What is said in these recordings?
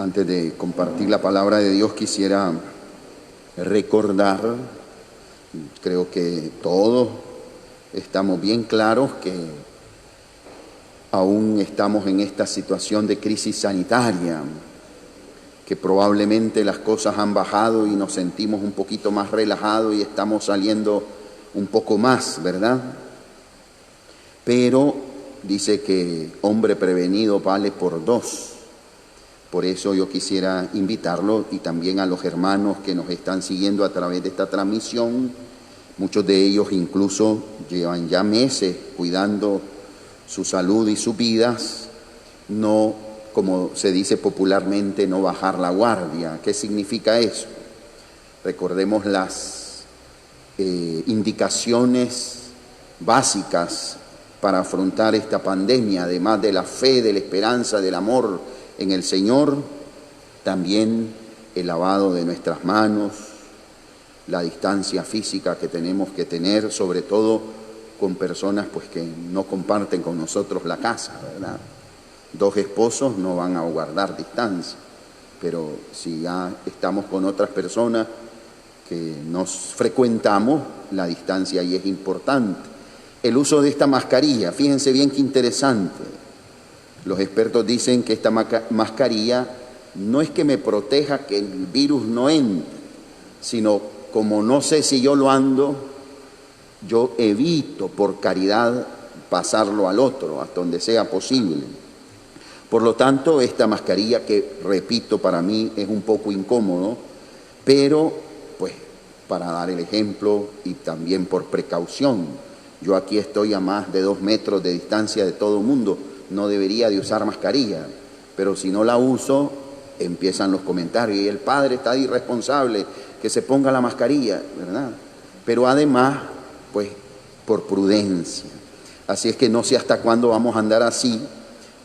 Antes de compartir la palabra de Dios, quisiera recordar, creo que todos estamos bien claros que aún estamos en esta situación de crisis sanitaria, que probablemente las cosas han bajado y nos sentimos un poquito más relajados y estamos saliendo un poco más, ¿verdad? Pero dice que hombre prevenido vale por dos. Por eso yo quisiera invitarlo y también a los hermanos que nos están siguiendo a través de esta transmisión. Muchos de ellos incluso llevan ya meses cuidando su salud y sus vidas, no, como se dice popularmente, no bajar la guardia. ¿Qué significa eso? Recordemos las indicaciones básicas para afrontar esta pandemia, además de la fe, de la esperanza, del amor en el Señor, también el lavado de nuestras manos, la distancia física que tenemos que tener, sobre todo con personas pues que no comparten con nosotros la casa, ¿verdad? Dos esposos no van a guardar distancia, pero si ya estamos con otras personas que nos frecuentamos, la distancia ahí es importante. El uso de esta mascarilla, fíjense bien qué interesante. Los expertos dicen que esta mascarilla no es que me proteja que el virus no entre, sino como no sé si yo lo ando, yo evito por caridad pasarlo al otro, hasta donde sea posible. Por lo tanto, esta mascarilla, que repito, para mí es un poco incómodo, pero pues para dar el ejemplo y también por precaución. Yo aquí estoy a más de 2 metros de distancia de todo el mundo, no debería de usar mascarilla, pero si no la uso, empiezan los comentarios, y el padre está irresponsable, que se ponga la mascarilla, ¿verdad? Pero además, pues, por prudencia. Así es que no sé hasta cuándo vamos a andar así,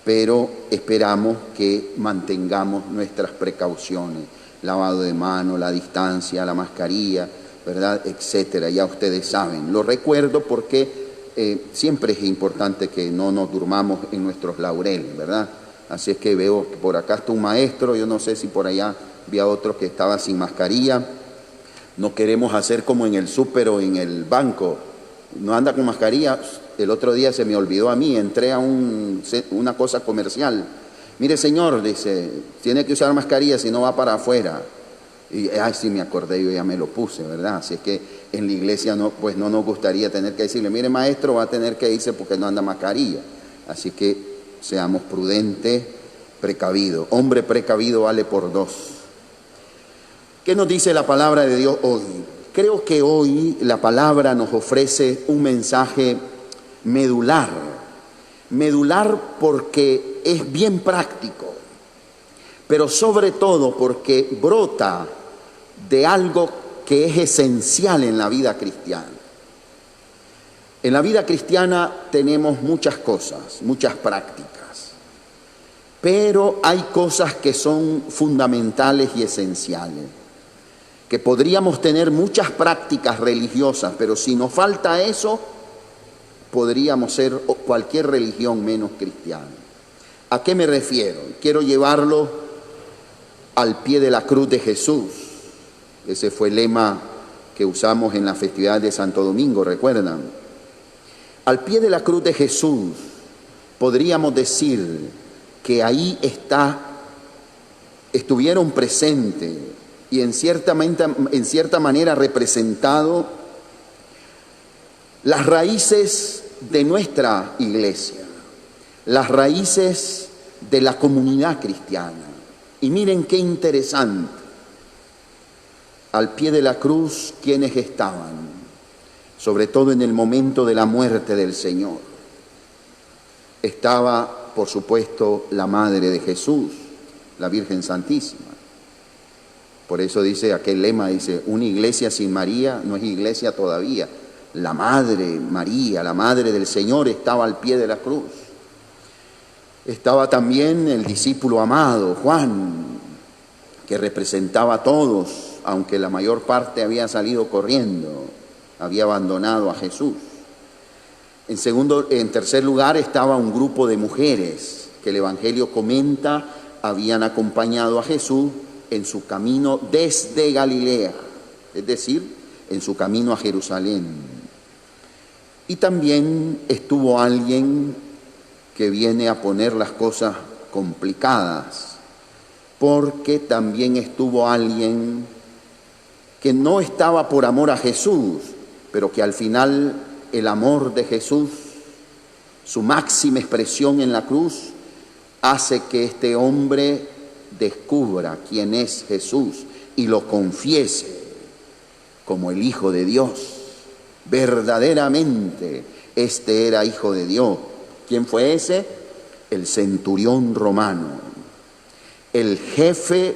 pero esperamos que mantengamos nuestras precauciones, lavado de manos, la distancia, la mascarilla, ¿verdad?, etcétera. Ya ustedes saben. Lo recuerdo porque siempre es importante que no nos durmamos en nuestros laureles, ¿verdad? Así es que veo que por acá está un maestro, yo no sé si por allá había otro que estaba sin mascarilla. No queremos hacer como en el súper o en el banco, no anda con mascarilla. El otro día se me olvidó a mí, entré a una cosa comercial. Mire, señor, dice, tiene que usar mascarilla si no va para afuera. Y sí me acordé, yo ya me lo puse, ¿verdad? Así es que en la iglesia no, pues no nos gustaría tener que decirle, mire, maestro, va a tener que irse porque no anda mascarilla. Así que seamos prudentes, precavidos. Hombre precavido vale por dos. ¿Qué nos dice la palabra de Dios hoy? Creo que hoy la palabra nos ofrece un mensaje medular. Medular porque es bien práctico, pero sobre todo porque brota de algo que es esencial en la vida cristiana. En la vida cristiana tenemos muchas cosas, muchas prácticas, pero hay cosas que son fundamentales y esenciales, que podríamos tener muchas prácticas religiosas, pero si nos falta eso, podríamos ser cualquier religión menos cristiana. ¿A qué me refiero? Quiero llevarlo al pie de la cruz de Jesús. Ese fue el lema que usamos en la festividad de Santo Domingo, ¿recuerdan? Al pie de la cruz de Jesús podríamos decir que ahí estuvieron presentes y en cierta manera representado las raíces de nuestra iglesia, las raíces de la comunidad cristiana. Y miren qué interesante, al pie de la cruz, ¿quiénes estaban? Sobre todo en el momento de la muerte del Señor. Estaba, por supuesto, la Madre de Jesús, la Virgen Santísima. Por eso dice aquel lema, dice, una iglesia sin María no es iglesia todavía. La Madre María, la Madre del Señor, estaba al pie de la cruz. Estaba también el discípulo amado, Juan, que representaba a todos, aunque la mayor parte había salido corriendo, había abandonado a Jesús. En tercer lugar estaba un grupo de mujeres que el Evangelio comenta habían acompañado a Jesús en su camino desde Galilea, es decir, en su camino a Jerusalén. Y también estuvo alguien que viene a poner las cosas complicadas, porque también estuvo alguien que no estaba por amor a Jesús, pero que al final el amor de Jesús, su máxima expresión en la cruz, hace que este hombre descubra quién es Jesús y lo confiese como el Hijo de Dios. Verdaderamente este era Hijo de Dios. ¿Quién fue ese? El centurión romano, el jefe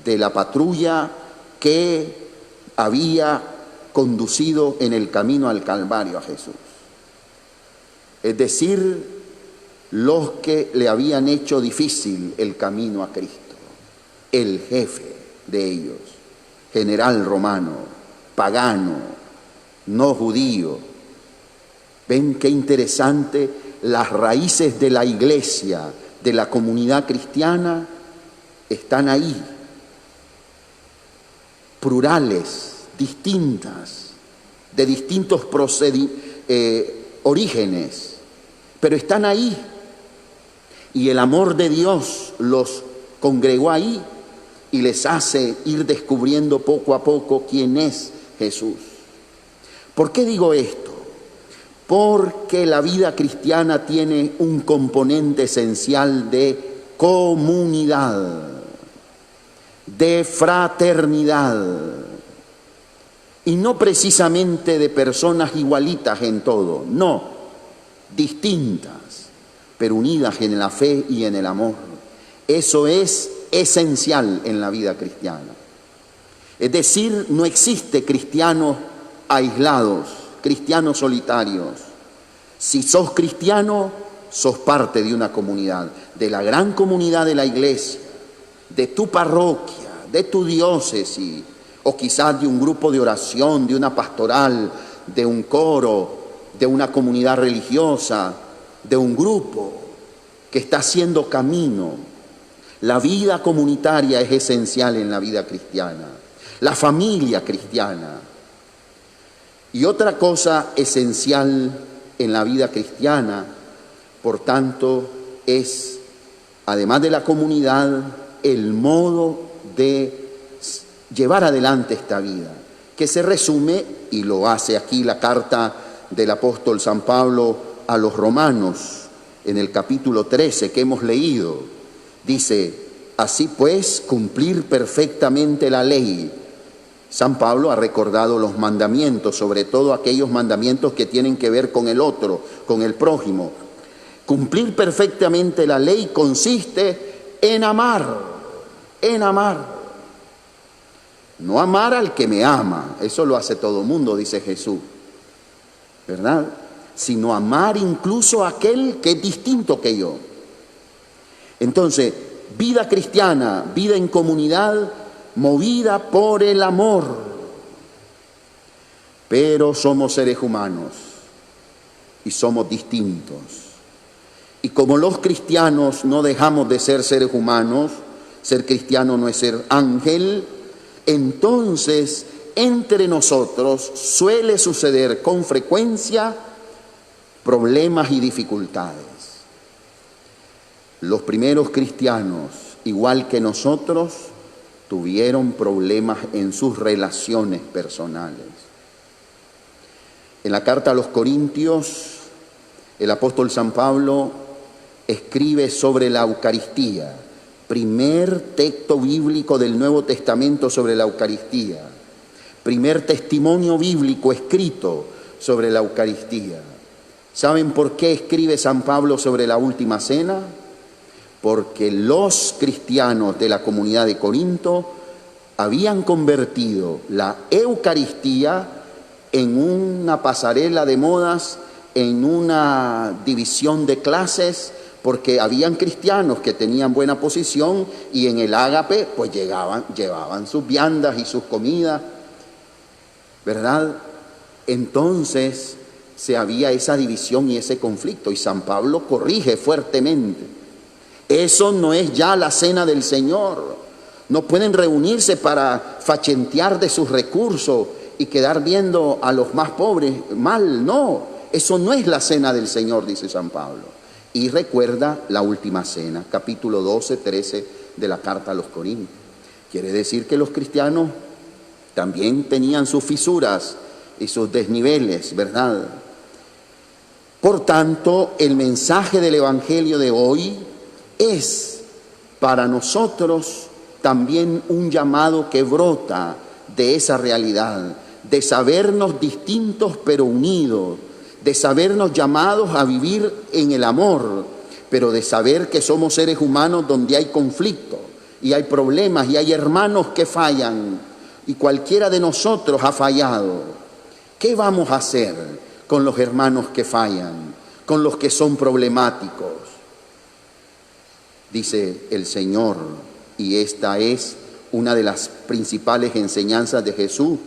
de la patrulla que había conducido en el camino al Calvario a Jesús. Es decir, los que le habían hecho difícil el camino a Cristo. El jefe de ellos, general romano, pagano, no judío. ¿Ven qué interesante? Las raíces de la iglesia, de la comunidad cristiana, están ahí, plurales, distintas, de distintos orígenes, pero están ahí. Y el amor de Dios los congregó ahí y les hace ir descubriendo poco a poco quién es Jesús. ¿Por qué digo esto? Porque la vida cristiana tiene un componente esencial de comunidad, de fraternidad, y no precisamente de personas igualitas en todo, no, distintas, pero unidas en la fe y en el amor. Eso es esencial en la vida cristiana. Es decir, no existe cristianos aislados, cristianos solitarios. Si sos cristiano, sos parte de una comunidad, de la gran comunidad de la iglesia, de tu parroquia, de tu diócesis, o quizás de un grupo de oración, de una pastoral, de un coro, de una comunidad religiosa, de un grupo que está haciendo camino. La vida comunitaria es esencial en la vida cristiana, la familia cristiana. Y otra cosa esencial en la vida cristiana, por tanto, es, además de la comunidad, el modo de llevar adelante esta vida, que se resume, y lo hace aquí la carta del apóstol San Pablo a los romanos, en el capítulo 13 que hemos leído. Dice: así pues, cumplir perfectamente la ley. San Pablo ha recordado los mandamientos, sobre todo aquellos mandamientos que tienen que ver con el otro, con el prójimo. Cumplir perfectamente la ley consiste en amar, en amar. No amar al que me ama, eso lo hace todo mundo, dice Jesús, ¿verdad? Sino amar incluso a aquel que es distinto que yo. Entonces, vida cristiana, vida en comunidad, movida por el amor. Pero somos seres humanos y somos distintos. Y como los cristianos no dejamos de ser seres humanos, ser cristiano no es ser ángel, entonces entre nosotros suele suceder con frecuencia problemas y dificultades. Los primeros cristianos, igual que nosotros, tuvieron problemas en sus relaciones personales. En la carta a los Corintios, el apóstol San Pablo escribe sobre la Eucaristía, primer texto bíblico del Nuevo Testamento sobre la Eucaristía, primer testimonio bíblico escrito sobre la Eucaristía. ¿Saben por qué escribe San Pablo sobre la última cena? Porque los cristianos de la comunidad de Corinto habían convertido la Eucaristía en una pasarela de modas, en una división de clases, porque habían cristianos que tenían buena posición y en el ágape pues llevaban sus viandas y sus comidas, ¿verdad? Entonces había esa división y ese conflicto, y San Pablo corrige fuertemente. Eso no es ya la cena del Señor. No pueden reunirse para fachentear de sus recursos y quedar viendo a los más pobres mal. No, eso no es la cena del Señor, dice San Pablo. Y recuerda la última cena, capítulo 12, 13 de la carta a los Corintios. Quiere decir que los cristianos también tenían sus fisuras y sus desniveles, ¿verdad? Por tanto, el mensaje del Evangelio de hoy es para nosotros también un llamado que brota de esa realidad, de sabernos distintos pero unidos, de sabernos llamados a vivir en el amor, pero de saber que somos seres humanos donde hay conflicto y hay problemas y hay hermanos que fallan y cualquiera de nosotros ha fallado. ¿Qué vamos a hacer con los hermanos que fallan, con los que son problemáticos? Dice el Señor, y esta es una de las principales enseñanzas de Jesús,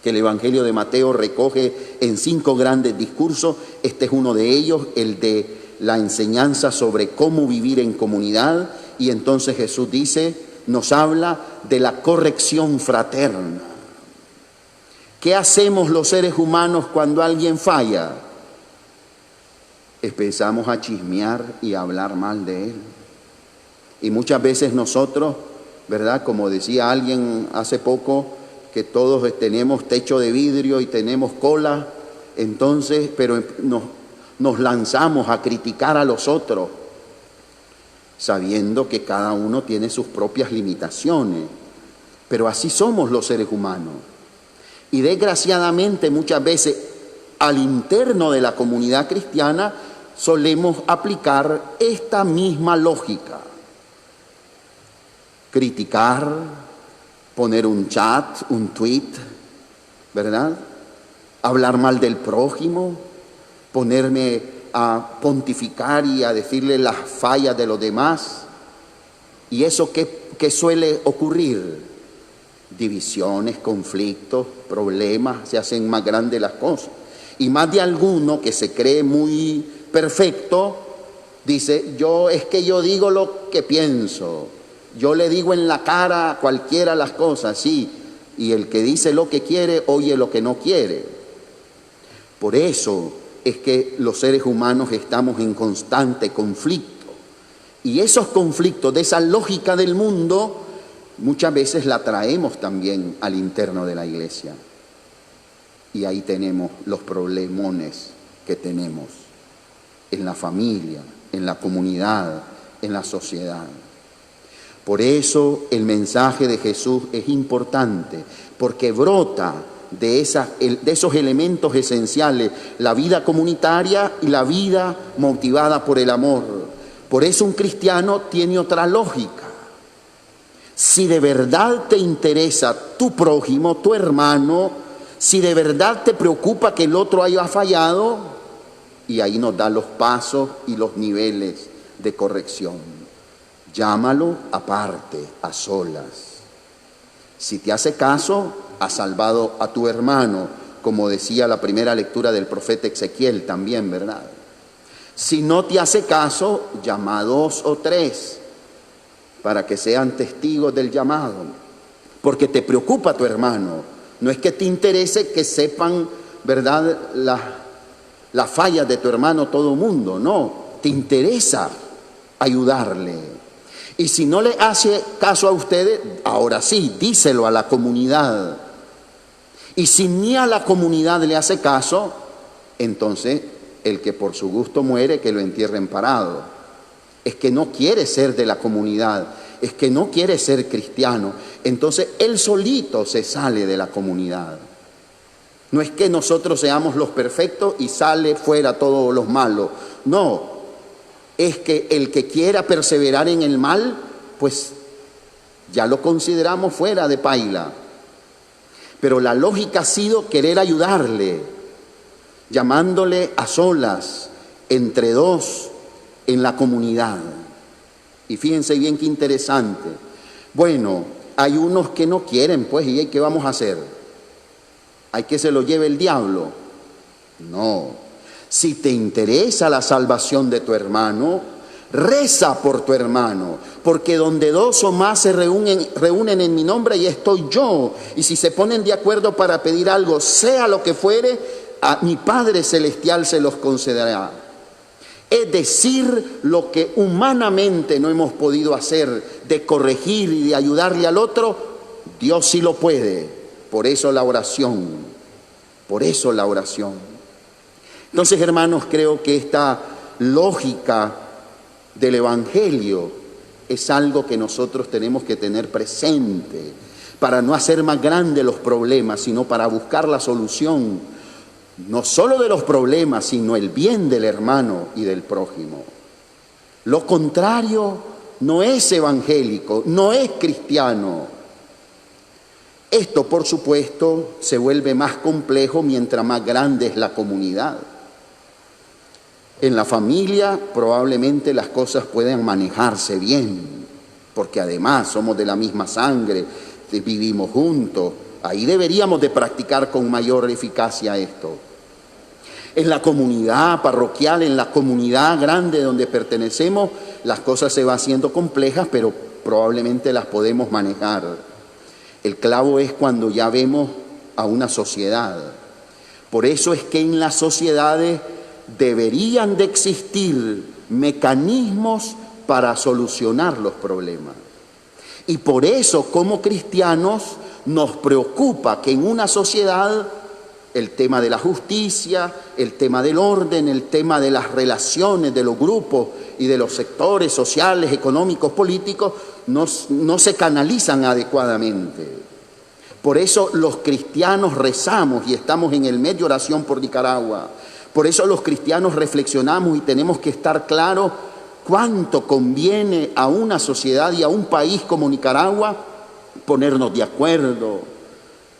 que el Evangelio de Mateo recoge en 5 grandes discursos. Este es uno de ellos, el de la enseñanza sobre cómo vivir en comunidad. Y entonces Jesús dice, nos habla de la corrección fraterna. ¿Qué hacemos los seres humanos cuando alguien falla? Empezamos a chismear y a hablar mal de él. Y muchas veces nosotros, ¿verdad? Como decía alguien hace poco, que todos tenemos techo de vidrio y tenemos cola, entonces, pero nos lanzamos a criticar a los otros, sabiendo que cada uno tiene sus propias limitaciones. Pero así somos los seres humanos. Y desgraciadamente muchas veces al interno de la comunidad cristiana solemos aplicar esta misma lógica. Criticar, poner un chat, un tweet, ¿verdad? Hablar mal del prójimo, ponerme a pontificar y a decirle las fallas de los demás. ¿Y eso qué suele ocurrir? Divisiones, conflictos, problemas, se hacen más grandes las cosas. Y más de alguno que se cree muy perfecto, dice, yo digo lo que pienso. Yo le digo en la cara a cualquiera las cosas, sí, y el que dice lo que quiere, oye lo que no quiere. Por eso es que los seres humanos estamos en constante conflicto. Y esos conflictos, de esa lógica del mundo, muchas veces la traemos también al interno de la iglesia. Y ahí tenemos los problemones que tenemos en la familia, en la comunidad, en la sociedad. Por eso el mensaje de Jesús es importante, porque brota de esos elementos esenciales, la vida comunitaria y la vida motivada por el amor. Por eso un cristiano tiene otra lógica. Si de verdad te interesa tu prójimo, tu hermano, si de verdad te preocupa que el otro haya fallado, y ahí nos da los pasos y los niveles de corrección. Llámalo aparte, a solas. Si te hace caso, has salvado a tu hermano, como decía la primera lectura del profeta Ezequiel también, ¿verdad? Si no te hace caso, llama a 2 o 3 para que sean testigos del llamado, porque te preocupa tu hermano. No es que te interese que sepan, ¿verdad?, las fallas de tu hermano todo el mundo, no, te interesa ayudarle. Y si no le hace caso a ustedes, ahora sí, díselo a la comunidad. Y si ni a la comunidad le hace caso, entonces el que por su gusto muere, que lo entierren parado. Es que no quiere ser de la comunidad, es que no quiere ser cristiano. Entonces él solito se sale de la comunidad. No es que nosotros seamos los perfectos y sale fuera todos los malos. No. Es que el que quiera perseverar en el mal, pues ya lo consideramos fuera de paila. Pero la lógica ha sido querer ayudarle, llamándole a solas, entre 2, en la comunidad. Y fíjense bien qué interesante. Bueno, hay unos que no quieren, pues, ¿y qué vamos a hacer? ¿Hay que se lo lleve el diablo? No. Si te interesa la salvación de tu hermano, Reza por tu hermano, porque donde dos o más se reúnen en mi nombre, ahí estoy yo. Y si se ponen de acuerdo para pedir algo, sea lo que fuere, a mi Padre Celestial se los concederá. Es decir, lo que humanamente no hemos podido hacer, de corregir y de ayudarle al otro, Dios sí lo puede. Por eso la oración, por eso la oración. Entonces, hermanos, creo que esta lógica del Evangelio es algo que nosotros tenemos que tener presente para no hacer más grandes los problemas, sino para buscar la solución, no solo de los problemas, sino el bien del hermano y del prójimo. Lo contrario no es evangélico, no es cristiano. Esto, por supuesto, se vuelve más complejo mientras más grande es la comunidad. En la familia probablemente las cosas pueden manejarse bien, porque además somos de la misma sangre, vivimos juntos. Ahí deberíamos de practicar con mayor eficacia esto. En la comunidad parroquial, en la comunidad grande donde pertenecemos, las cosas se van haciendo complejas, pero probablemente las podemos manejar. El clavo es cuando ya vemos a una sociedad. Por eso es que en las sociedades deberían de existir mecanismos para solucionar los problemas. Y por eso, como cristianos, nos preocupa que en una sociedad el tema de la justicia, el tema del orden, el tema de las relaciones de los grupos y de los sectores sociales, económicos, políticos, no se canalizan adecuadamente. Por eso los cristianos rezamos y estamos en el mes de oración por Nicaragua. Por eso los cristianos reflexionamos y tenemos que estar claros cuánto conviene a una sociedad y a un país como Nicaragua ponernos de acuerdo,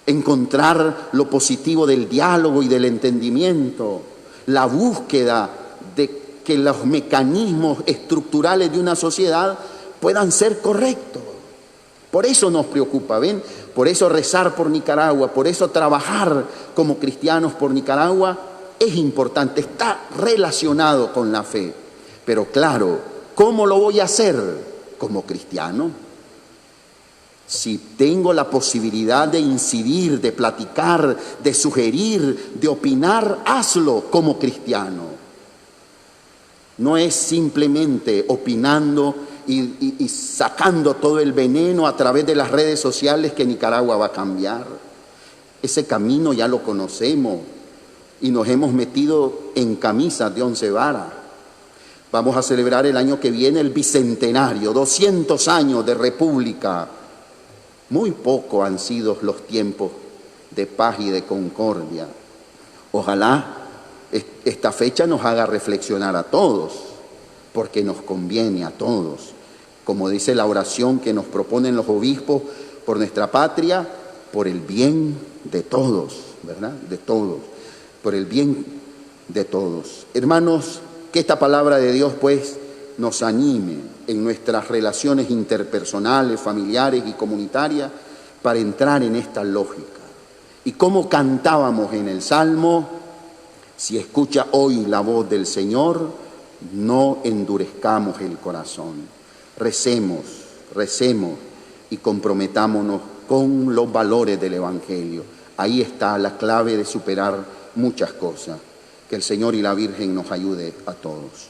encontrar lo positivo del diálogo y del entendimiento, la búsqueda de que los mecanismos estructurales de una sociedad puedan ser correctos. Por eso nos preocupa, ¿ven? Por eso rezar por Nicaragua, por eso trabajar como cristianos por Nicaragua es importante, está relacionado con la fe. Pero claro, ¿cómo lo voy a hacer como cristiano? Si tengo la posibilidad de incidir, de platicar, de sugerir, de opinar, hazlo como cristiano. No es simplemente opinando y sacando todo el veneno a través de las redes sociales que Nicaragua va a cambiar. Ese camino ya lo conocemos y nos hemos metido en camisas de 11 varas. Vamos a celebrar el año que viene el bicentenario, 200 años de república. Muy poco han sido los tiempos de paz y de concordia. Ojalá esta fecha nos haga reflexionar a todos, porque nos conviene a todos. Como dice la oración que nos proponen los obispos por nuestra patria, por el bien de todos, ¿verdad? De todos, por el bien de todos. Hermanos, que esta palabra de Dios pues nos anime en nuestras relaciones interpersonales, familiares y comunitarias para entrar en esta lógica. Y como cantábamos en el Salmo, si escucha hoy la voz del Señor, no endurezcamos el corazón. Recemos y comprometámonos con los valores del Evangelio. Ahí está la clave de superar muchas cosas. Que el Señor y la Virgen nos ayude a todos.